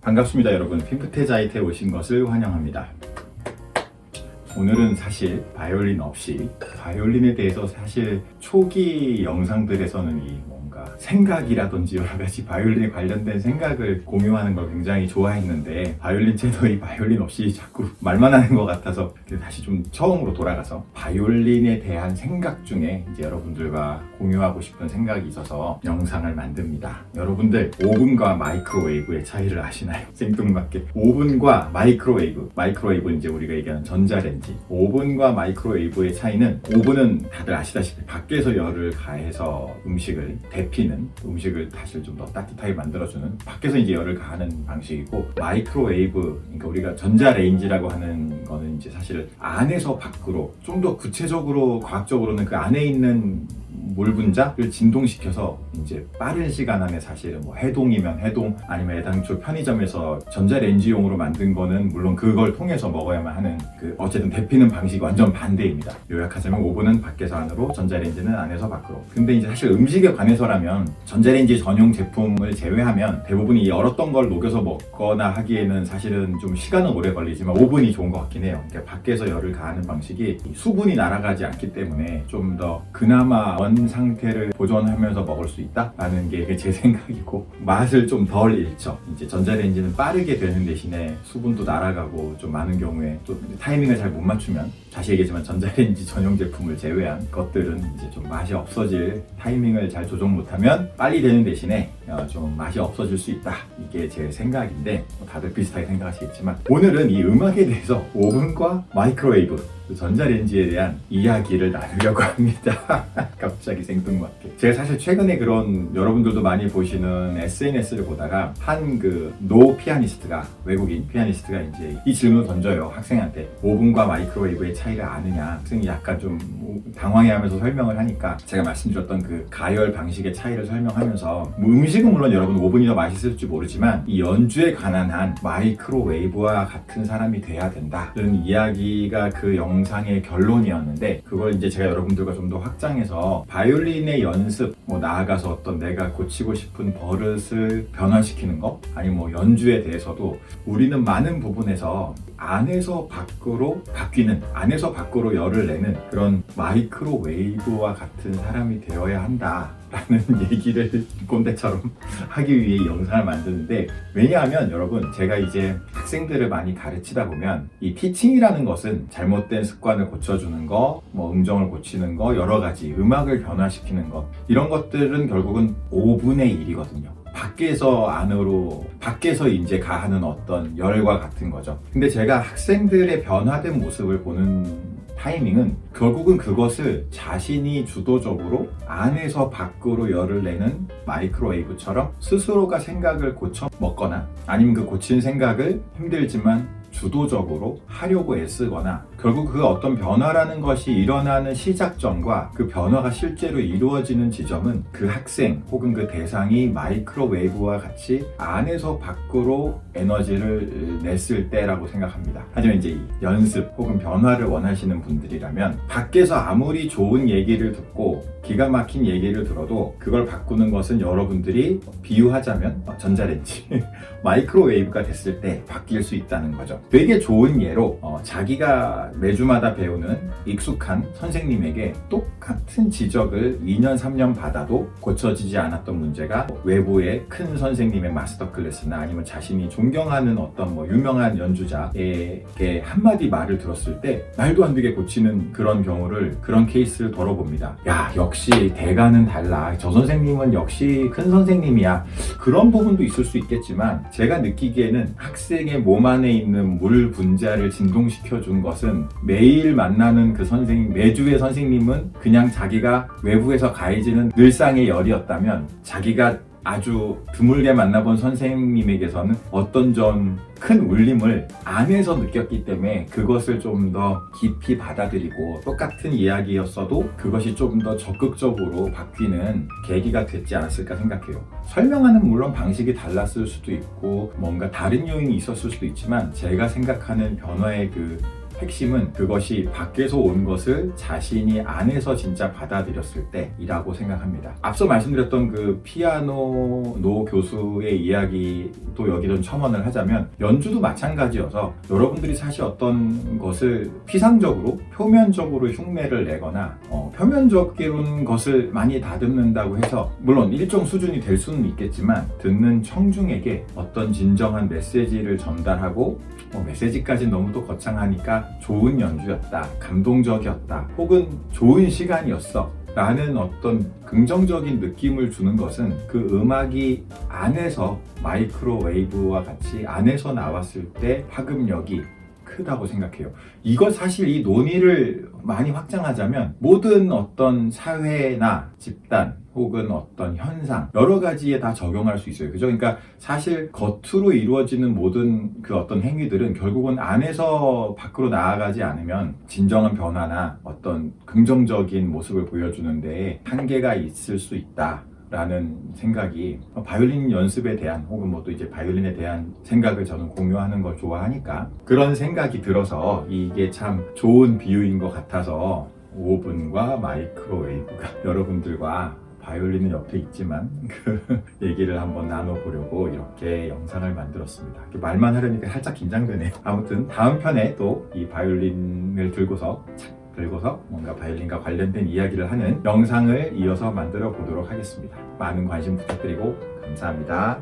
반갑습니다 여러분. 핀프테자이트에 오신 것을 환영합니다. 오늘은 사실 바이올린 없이 바이올린에 대해서 사실 초기 영상들에서는 이 뭔가 생각이라든지 여러 가지 바이올린에 관련된 생각을 공유하는 걸 굉장히 좋아했는데 바이올린 채널이 바이올린 없이 자꾸 말만 하는 것 같아서 다시 좀 처음으로 돌아가서 바이올린에 대한 생각 중에 이제 여러분들과 공유하고 싶은 생각이 있어서 영상을 만듭니다. 여러분들 오븐과 마이크로웨이브의 차이를 아시나요? 생뚱맞게 오븐과 마이크로웨이브는 이제 우리가 얘기하는 전자레인지. 오븐과 마이크로웨이브의 차이는, 오븐은 다들 아시다시피 밖에서 열을 가해서 음식을 데피는, 음식을 사실 좀 더 따뜻하게 만들어주는 밖에서 이제 열을 가하는 방식이고, 마이크로웨이브, 그러니까 우리가 전자레인지라고 하는 거는 이제 사실 안에서 밖으로 좀 더 구체적으로 과학적으로는 그 안에 있는 물 분자를 진동시켜서 이제 빠른 시간 안에 사실은 뭐 해동이면 해동, 아니면 애당초 편의점에서 전자레인지용으로 만든 거는 물론 그걸 통해서 먹어야만 하는 그 어쨌든 데피는 방식이 완전 반대입니다. 요약하자면 오븐은 밖에서 안으로, 전자레인지는 안에서 밖으로. 근데 이제 사실 음식에 관해서라면 전자레인지 전용 제품을 제외하면 대부분이 얼었던 걸 녹여서 먹거나 하기에는 사실은 좀 시간은 오래 걸리지만 오븐이 좋은 것 같긴 해요. 그러니까 밖에서 열을 가하는 방식이 수분이 날아가지 않기 때문에 좀 더 그나마 원 상태를 보존하면서 먹을 수 있다라는 게 제 생각이고, 맛을 좀 덜 잃죠. 이제 전자레인지는 빠르게 되는 대신에 수분도 날아가고 좀 많은 경우에 또 타이밍을 잘 못 맞추면, 다시 얘기했지만 전자레인지 전용 제품을 제외한 것들은 이제 좀 맛이 없어질, 타이밍을 잘 조정 못하면 빨리 되는 대신에 좀 맛이 없어질 수 있다. 이게 제 생각인데 다들 비슷하게 생각하시겠지만, 오늘은 이 음악에 대해서 오븐과 마이크로웨이브, 전자레인지에 대한 이야기를 나누려고 합니다. 갑자기 생뚱맞게. 제가 사실 최근에 그런, 여러분들도 많이 보시는 SNS를 보다가 한 노 피아니스트가, 외국인 피아니스트가 이제 이 질문을 던져요, 학생한테. 오븐과 마이크로웨이브의 차이를 아느냐. 학생이 약간 좀 당황해하면서 설명을 하니까 제가 말씀드렸던 그 가열 방식의 차이를 설명하면서, 뭐 음식은 물론 여러분 오븐이 더 맛있을지 모르지만 이 연주에 관한 한 마이크로웨이브와 같은 사람이 돼야 된다, 이런 이야기가 그 영상의 결론이었는데, 그걸 이제 제가 여러분들과 좀 더 확장해서 바이올린의 연습, 뭐 나아가서 어떤 내가 고치고 싶은 버릇을 변화시키는 거, 아니면 뭐 연주에 대해서도 우리는 많은 부분에서 안에서 밖으로 바뀌는, 안에서 밖으로 열을 내는 그런 마이크로웨이브와 같은 사람이 되어야 한다 라는 얘기를 꼰대처럼 하기 위해 이 영상을 만드는데, 왜냐하면 여러분, 제가 이제 학생들을 많이 가르치다 보면 이 티칭이라는 것은 잘못된 습관을 고쳐주는 거, 뭐 음정을 고치는 거, 여러 가지 음악을 변화시키는 거, 이런 것들은 결국은 5분의 1이거든요. 밖에서 안으로, 밖에서 이제 가하는 어떤 열과 같은 거죠. 근데 제가 학생들의 변화된 모습을 보는 타이밍은 결국은 그것을 자신이 주도적으로 안에서 밖으로 열을 내는 마이크로웨이브처럼 스스로가 생각을 고쳐 먹거나, 아니면 그 고친 생각을 힘들지만 주도적으로 하려고 애쓰거나, 결국 그 어떤 변화라는 것이 일어나는 시작점과 그 변화가 실제로 이루어지는 지점은 그 학생 혹은 그 대상이 마이크로웨이브와 같이 안에서 밖으로 에너지를 냈을 때라고 생각합니다. 하지만 이제 연습 혹은 변화를 원하시는 분들이라면 밖에서 아무리 좋은 얘기를 듣고 기가 막힌 얘기를 들어도 그걸 바꾸는 것은 여러분들이 비유하자면 전자레인지 마이크로웨이브가 됐을 때 바뀔 수 있다는 거죠. 되게 좋은 예로 자기가 매주마다 배우는 익숙한 선생님에게 똑같은 지적을 2년 3년 받아도 고쳐지지 않았던 문제가 외부의 큰 선생님의 마스터 클래스나 아니면 자신이 존경하는 어떤 뭐 유명한 연주자에게 한마디 말을 들었을 때 말도 안 되게 고치는 그런 경우를, 그런 케이스를 덜어봅니다. 야, 역시 대가는 달라, 저 선생님은 역시 큰 선생님이야. 그런 부분도 있을 수 있겠지만, 제가 느끼기에는 학생의 몸 안에 있는 물 분자를 진동시켜 준 것은 매일 만나는 그 선생님, 매주의 선생님은 그냥 자기가 외부에서 가해지는 늘상의 열이었다면, 자기가 아주 드물게 만나본 선생님에게서는 어떤 좀 큰 울림을 안에서 느꼈기 때문에 그것을 좀 더 깊이 받아들이고, 똑같은 이야기였어도 그것이 좀 더 적극적으로 바뀌는 계기가 됐지 않았을까 생각해요. 설명하는 물론 방식이 달랐을 수도 있고 뭔가 다른 요인이 있었을 수도 있지만, 제가 생각하는 변화의 그 핵심은 그것이 밖에서 온 것을 자신이 안에서 진짜 받아들였을 때이라고 생각합니다. 앞서 말씀드렸던 그 피아노 노 교수의 이야기도 여기 좀 첨언을 하자면 연주도 마찬가지여서 여러분들이 사실 어떤 것을 피상적으로 표면적으로 흉내를 내거나 표면적인 것을 많이 다듬는다고 해서 물론 일정 수준이 될 수는 있겠지만 듣는 청중에게 어떤 진정한 메시지를 전달하고 메시지까지 너무 또 거창하니까 좋은 연주였다, 감동적이었다, 혹은 좋은 시간이었어 라는 어떤 긍정적인 느낌을 주는 것은 그 음악이 안에서 마이크로웨이브와 같이 안에서 나왔을 때 파급력이 크다고 생각해요. 이거 사실 이 논의를 많이 확장하자면 모든 어떤 사회나 집단 혹은 어떤 현상 여러 가지에 다 적용할 수 있어요. 그죠? 그러니까 사실 겉으로 이루어지는 모든 그 어떤 행위들은 결국은 안에서 밖으로 나아가지 않으면 진정한 변화나 어떤 긍정적인 모습을 보여주는데 한계가 있을 수 있다. 라는 생각이 바이올린 연습에 대한 혹은 뭐 또 이제 바이올린에 대한 생각을 저는 공유하는 걸 좋아하니까 그런 생각이 들어서 이게 참 좋은 비유인 것 같아서 오븐과 마이크로웨이브가 여러분들과 바이올린은 옆에 있지만 그 얘기를 한번 나눠보려고 이렇게 영상을 만들었습니다. 말만 하려니까 살짝 긴장되네요. 아무튼 다음 편에 또 이 바이올린을 들고서 뭔가 바이올린과 관련된 이야기를 하는 영상을 이어서 만들어 보도록 하겠습니다. 많은 관심 부탁드리고 감사합니다.